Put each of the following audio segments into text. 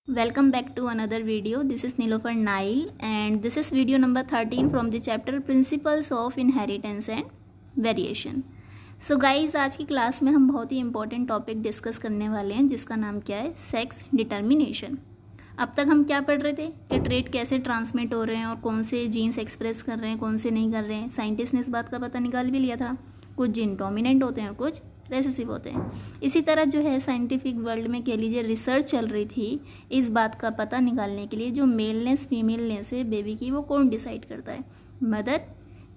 Welcome back to another video. This is Nilofer Nile and this is video number 13 from the chapter Principles of Inheritance and Variation. So guys, आज की class में हम बहुत ही important topic discuss करने वाले हैं जिसका नाम क्या है, सेक्स डिटर्मिनेशन। अब तक हम क्या पढ़ रहे थे कि ट्रेट कैसे ट्रांसमिट हो रहे हैं और कौन से जीन्स एक्सप्रेस कर रहे हैं, कौन से नहीं कर रहे हैं। साइंटिस्ट ने इस बात का पता निकाल भी लिया था, कुछ जीन डोमिनेंट होते हैं और कुछ रेसेसिव होते हैं। इसी तरह जो है साइंटिफिक वर्ल्ड में कह लीजिए रिसर्च चल रही थी इस बात का पता निकालने के लिए जो मेलनेस फीमेलनेस है बेबी की, वो कौन डिसाइड करता है, मदर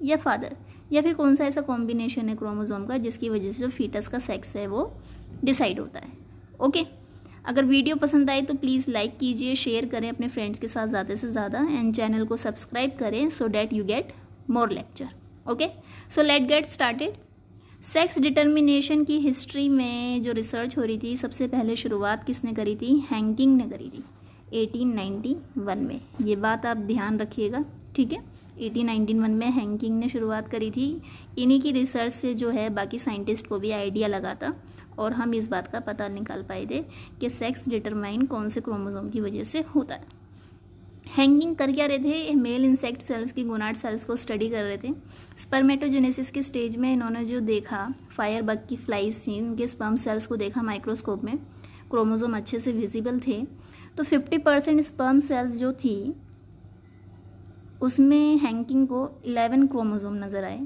या फादर, या फिर कौन सा ऐसा कॉम्बिनेशन है क्रोमोसोम का जिसकी वजह से जो फीटस का सेक्स है वो डिसाइड होता है। ओके, अगर वीडियो पसंद आए तो प्लीज़ लाइक कीजिए, शेयर करें अपने फ्रेंड्स के साथ ज़्यादा से ज़्यादा एंड चैनल को सब्सक्राइब करें so that you get more lecture. Okay, so let get started. Sex determination की हिस्ट्री में जो रिसर्च हो रही थी सबसे पहले शुरुआत किसने करी थी, हैंकिंग ने करी थी 1891 में। ये बात आप ध्यान रखिएगा, ठीक है। 1891 में हैंकिंग ने शुरुआत करी थी। इन्हीं की रिसर्च से जो है बाकी साइंटिस्ट को भी आइडिया लगा था और हम इस बात का पता निकाल पाए थे कि सेक्स डिटरमाइन कौन से क्रोमोसोम की वजह से होता है। हैंगिंग कर क्या रहे थे, मेल इंसेक्ट सेल्स की गोनाड सेल्स को स्टडी कर रहे थे। स्पर्मेटोजेनेसिस के स्टेज में इन्होंने जो देखा, फायर बग की फ्लाइज थी, उनके स्पर्म सेल्स को देखा माइक्रोस्कोप में, क्रोमोसोम अच्छे से विजिबल थे। तो 50% स्पर्म सेल्स जो थी उसमें हैंकिंग को 11 क्रोमोसोम नज़र आए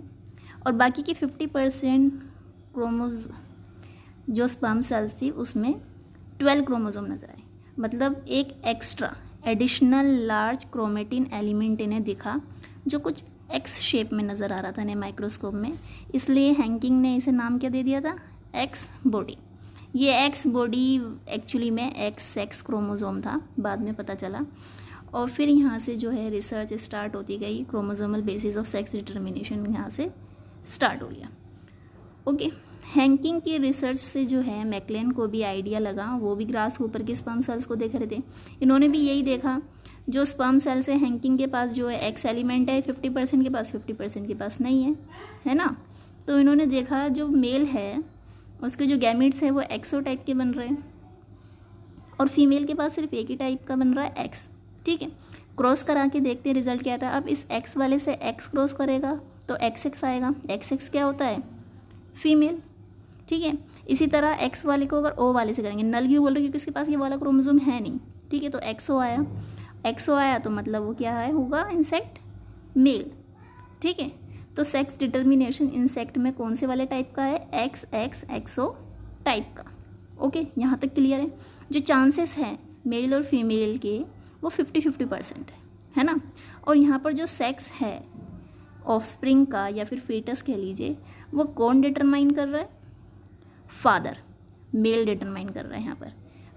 और बाकी की 50% जो स्पर्म सेल्स थी उसमें 12 क्रोमोसोम नज़र आए। मतलब एक extra additional large chromatin element इन्हें दिखा जो कुछ एक्स शेप में नज़र आ रहा था इन्हें माइक्रोस्कोप में। इसलिए हैंकिंग ने इसे नाम क्या दे दिया था, एक्स बॉडी। ये एक्स बॉडी एक्चुअली में एक्स सेक्स क्रोमोसोम था, बाद में पता चला। और फिर यहाँ से जो है रिसर्च स्टार्ट होती गई, chromosomal basis of sex determination यहाँ से स्टार्ट हो गया। ओके, हैंकिंग की रिसर्च से जो है मैकलेन को भी आइडिया लगा, वो भी ग्रास ऊपर के स्पर्म सेल्स को देख रहे थे। इन्होंने भी यही देखा, जो स्पर्म सेल्स है हैंकिंग के पास जो है एक्स एलिमेंट है 50% के पास, 50% के पास नहीं है ना। तो इन्होंने देखा जो मेल है उसके जो गैमेट्स है वो एक्सो टाइप के बन रहे हैं और फीमेल के पास सिर्फ एक ही टाइप का बन रहा है, एक्स। ठीक है, क्रॉस करा के देखते हैं रिजल्ट क्या था। अब इस एक्स वाले से एक्स क्रॉस करेगा तो एक्स एक्स आएगा। एक्स एक्स क्या होता है, फीमेल। ठीक है, इसी तरह एक्स वाले को अगर ओ वाले से करेंगे, नल क्यों बोल रहे हैं क्योंकि उसके पास ये वाला क्रोमोसोम है नहीं। ठीक है, तो एक्सओ आया, एक्सओ आया तो मतलब वो क्या है, होगा इंसेक्ट मेल। ठीक है, तो सेक्स डिटर्मिनेशन इंसेक्ट में कौन से वाले टाइप का है, एक्स एक्स एक्सओ टाइप का। ओके, यहाँ तक क्लियर है। जो चांसेस हैं मेल और फीमेल के वो 50-50% है ना। और यहाँ पर जो सेक्स है ऑफस्प्रिंग का या फिर फीटस कह लीजिए, वो कौन डिटरमाइन कर रहा है, फादर, मेल डिटरमाइन कर रहा है यहाँ पर,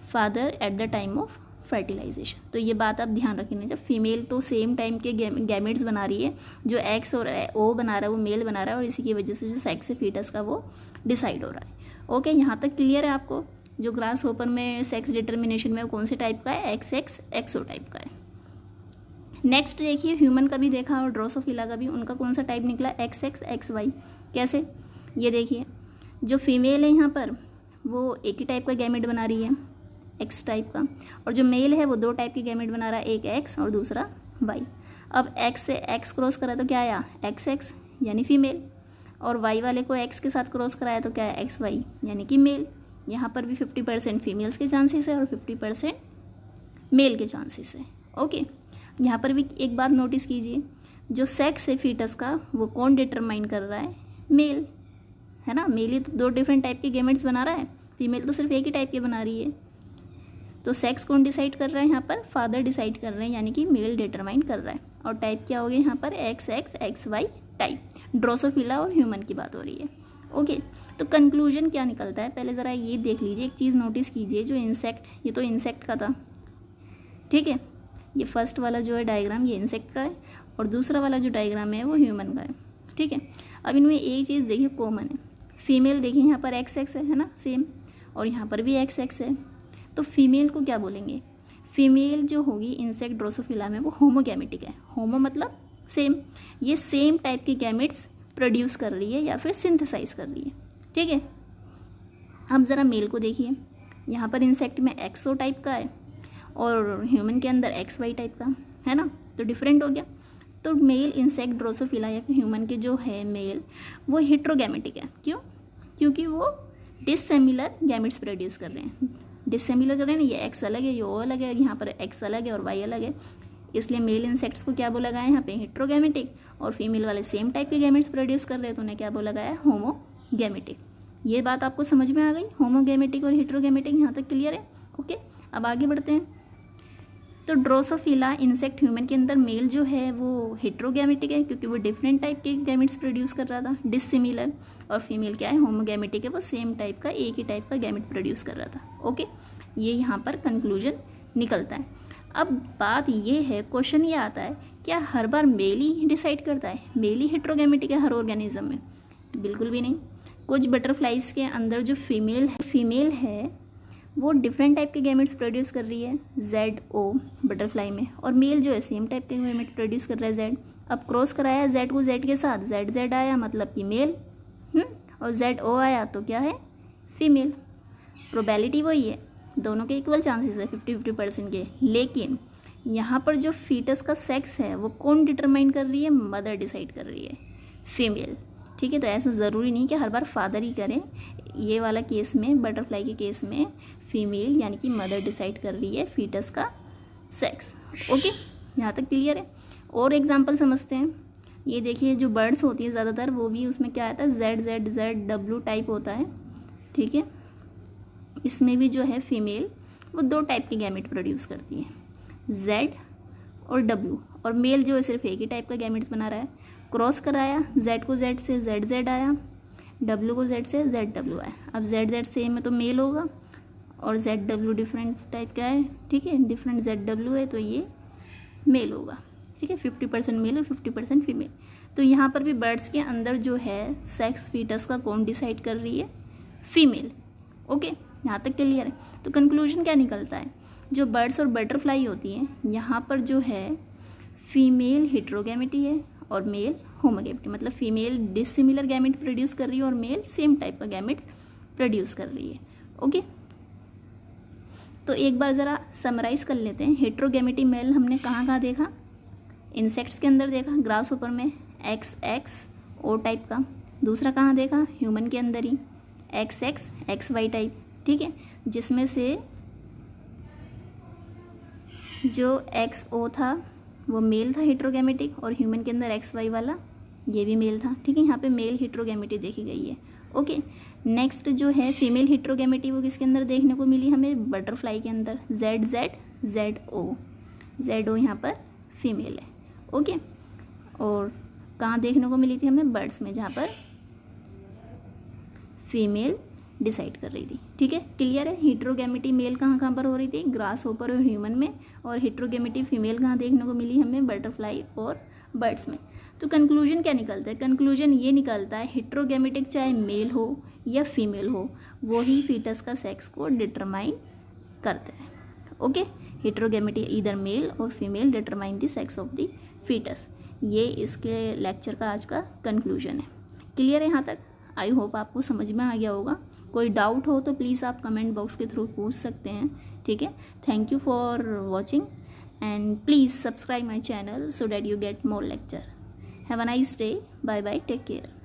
father at the time of fertilization. तो ये बात आप ध्यान रखेंगे, जब फीमेल तो सेम टाइम के गैमेट्स बना रही है, जो एक्स और ओ बना रहा है वो मेल बना रहा है और इसी की वजह से जो सेक्स है फीटस का वो डिसाइड हो रहा है। ओके, यहाँ तक क्लियर है आपको। जो ग्रास होपर में सेक्स डिटर्मिनेशन में वो कौन से टाइप का है, एक्स एक्स एक्सो टाइप का है। नेक्स्ट देखिए, ह्यूमन का भी देखा और ड्रोसोफिला का भी, उनका कौन सा टाइप निकला, एक्स एक्स एक्स वाई। कैसे, ये देखिए, जो फीमेल है यहाँ पर वो एक ही टाइप का गैमेट बना रही है, एक्स टाइप का, और जो मेल है वो दो टाइप के गैमेट बना रहा है, एक एक्स और दूसरा वाई। अब एक्स से एक्स क्रॉस करा तो क्या आया, एक्स एक्स यानी फीमेल, और वाई वाले को एक्स के साथ क्रॉस कराया तो क्या है, एक्स वाई यानी कि मेल। यहाँ पर भी 50% फीमेल्स के चांसेस है और 50% मेल के चांसेस है। ओके, यहाँ पर भी एक बात नोटिस कीजिए, जो सेक्स है फीटस का वो कौन डिटरमाइन कर रहा है, मेल, है ना। मेल ही तो दो डिफरेंट टाइप के गैमेट्स बना रहा है, फीमेल तो सिर्फ एक ही टाइप के बना रही है। तो सेक्स कौन डिसाइड कर रहा है यहाँ पर, फादर डिसाइड कर रहे हैं, यानी कि मेल डिटरमाइन कर रहा है। और टाइप क्या हो गया यहाँ पर, X X X Y type. Drosophila और ह्यूमन की बात हो रही है। ओके, तो कंक्लूजन क्या निकलता है, पहले ज़रा ये देख लीजिए, एक चीज़ नोटिस कीजिए, जो इंसेक्ट, ये तो इंसेक्ट का था, ठीक है, ये फर्स्ट वाला जो है डायग्राम ये इंसेक्ट का है और दूसरा वाला जो डायग्राम है वो ह्यूमन का है। ठीक है, अब इनमें एक चीज़ देखिए कॉमन है, फीमेल देखिए यहाँ पर एक्स एक्स है ना, सेम, और यहाँ पर भी एक्स एक्स है। तो फीमेल को क्या बोलेंगे, फीमेल जो होगी इंसेक्ट ड्रोसोफिला में वो होमोगैमेटिक है। होमो मतलब सेम, ये सेम टाइप के गैमेट्स प्रोड्यूस कर रही है या फिर सिंथेसाइज कर रही है। ठीक है, अब ज़रा मेल को देखिए, यहाँ पर इंसेक्ट में एक्सो टाइप का है और ह्यूमन के अंदर एक्स वाई टाइप का है ना, तो डिफरेंट हो गया। तो मेल इंसेक्ट ड्रोसोफिला या फिर ह्यूमन के जो है मेल वो हेट्रोगैमेटिक है। क्यों? क्योंकि वो डिससिमिलर गैमेट्स प्रोड्यूस कर रहे हैं। डिससिमिलर कर रहे हैं ना, ये एक्स अलग है, ये ओ अलग है, यहाँ पर एक्स अलग है और वाई अलग है, इसलिए मेल इंसेक्ट्स को क्या बोला गया है यहाँ पे हेट्रोगैमेटिक, और फीमेल वाले सेम टाइप के गैमेट्स प्रोड्यूस कर रहे हैं तो उन्हें क्या बोला गया है होमोगैमेटिक। ये बात आपको समझ में आ गई, होमोगैमेटिक और हेट्रोगैमेटिक, यहाँ तक क्लियर है। ओके, अब आगे बढ़ते हैं। तो ड्रोसोफिला इंसेक्ट ह्यूमन के अंदर मेल जो है वो हेट्रोगैमेटिक है क्योंकि वो डिफरेंट टाइप के गैमेट्स प्रोड्यूस कर रहा था, डिससिमिलर, और फीमेल क्या है होमोगैमेटिक है, वो सेम टाइप का एक ही टाइप का गैमेट प्रोड्यूस कर रहा था। ओके, ये यहाँ पर कंक्लूजन निकलता है। अब बात ये है, क्वेश्चन ये आता है क्या हर बार मेल ही डिसाइड करता है, मेल ही हेट्रोगैमेटिक है हर ऑर्गेनिज्म में? बिल्कुल भी नहीं। कुछ बटरफ्लाइज के अंदर जो फीमेल है वो डिफरेंट टाइप के गैमेट्स प्रोड्यूस कर रही है ZO बटरफ्लाई में, और मेल जो है सेम टाइप के गैमेट प्रोड्यूस कर रहा है Z। अब क्रॉस कराया Z को Z के साथ, ZZ आया मतलब कि मेल, और ZO आया तो क्या है फीमेल। प्रोबेबिलिटी वही है, दोनों के इक्वल चांसेस है 50-50% के, लेकिन यहाँ पर जो फीटस का सेक्स है वो कौन डिटरमाइन कर रही है? मदर डिसाइड कर रही है, फीमेल। ठीक है, तो ऐसा ज़रूरी नहीं कि हर बार फादर ही करें, ये वाला केस में, बटरफ्लाई के केस में फीमेल यानी कि मदर डिसाइड कर रही है फीटस का सेक्स। ओके, यहाँ तक क्लियर है। और एग्जांपल समझते हैं। ये देखिए जो बर्ड्स होती है ज़्यादातर वो भी उसमें क्या आता है ZW टाइप होता है। ठीक है, इसमें भी जो है फीमेल वो 2 टाइप के गैमेट प्रोड्यूस करती है, Z और W, और मेल जो है सिर्फ एक ही टाइप का गैमेट्स बना रहा है। क्रॉस कराया, Z को Z से ZZ आया, W को Z से ZW आया। अब ZZ सेम है तो मेल होगा, और ZW डिफरेंट टाइप का है। ठीक है, डिफरेंट ZW है तो ये मेल होगा। ठीक है, 50% मेल और 50% फीमेल। तो यहाँ पर भी बर्ड्स के अंदर जो है सेक्स फीटस का कौन डिसाइड कर रही है? फीमेल। ओके, यहाँ तक क्लियर है। तो कंक्लूजन क्या निकलता है? जो बर्ड्स और बटरफ्लाई होती हैं यहाँ पर जो है फीमेल हेट्रोगैमेटी है और मेल होमोगैमेटी, मतलब फीमेल डिससिमिलर गैमेट प्रोड्यूस कर रही है और मेल सेम टाइप का गैमेट्स प्रोड्यूस कर रही है। ओके, तो एक बार ज़रा समराइज़ कर लेते हैं। हेट्रोगैमेटी मेल हमने कहाँ कहाँ देखा? इंसेक्ट्स के अंदर देखा, ग्रास ऊपर में XX-O टाइप का। दूसरा कहाँ देखा? ह्यूमन के अंदर ही XX-XY टाइप। ठीक है, जिसमें से जो XO था वो मेल था हेट्रोगैमेटिक, और ह्यूमन के अंदर XY वाला ये भी मेल था। ठीक है, यहाँ पे मेल हेट्रोगैमेटी देखी गई है। ओके, नेक्स्ट जो है फीमेल हेट्रोगैमेटी वो किसके अंदर देखने को मिली हमें? बटरफ्लाई के अंदर, ZO यहाँ पर फीमेल है। ओके, और कहाँ देखने को मिली थी हमें? बर्ड्स में, जहाँ पर फीमेल डिसाइड कर रही थी। ठीक है, क्लियर है। हेट्रोगैमेटी मेल कहाँ पर हो रही थी? ग्रास होपर और ह्यूमन में, और हेट्रोगैमेटी फीमेल कहाँ देखने को मिली हमें? बटरफ्लाई और बर्ड्स में। तो कंक्लूजन क्या निकलता है? कंक्लूजन ये निकलता है हेट्रोगैमेटिक चाहे मेल हो या फीमेल हो, वो ही फीटस का सेक्स को डिटरमाइन करते हैं। ओके, हेट्रोगैमेटी ईदर मेल और female determine the sex of the fetus. ये इसके लेक्चर का आज का कंक्लूजन है। क्लियर है यहाँ तक? आई होप आपको समझ में आ गया होगा। कोई डाउट हो तो प्लीज़ आप कमेंट बॉक्स के थ्रू पूछ सकते हैं। ठीक है, thank you for watching and please subscribe my channel so that you get more lecture. Have a nice day. Bye bye. Take care.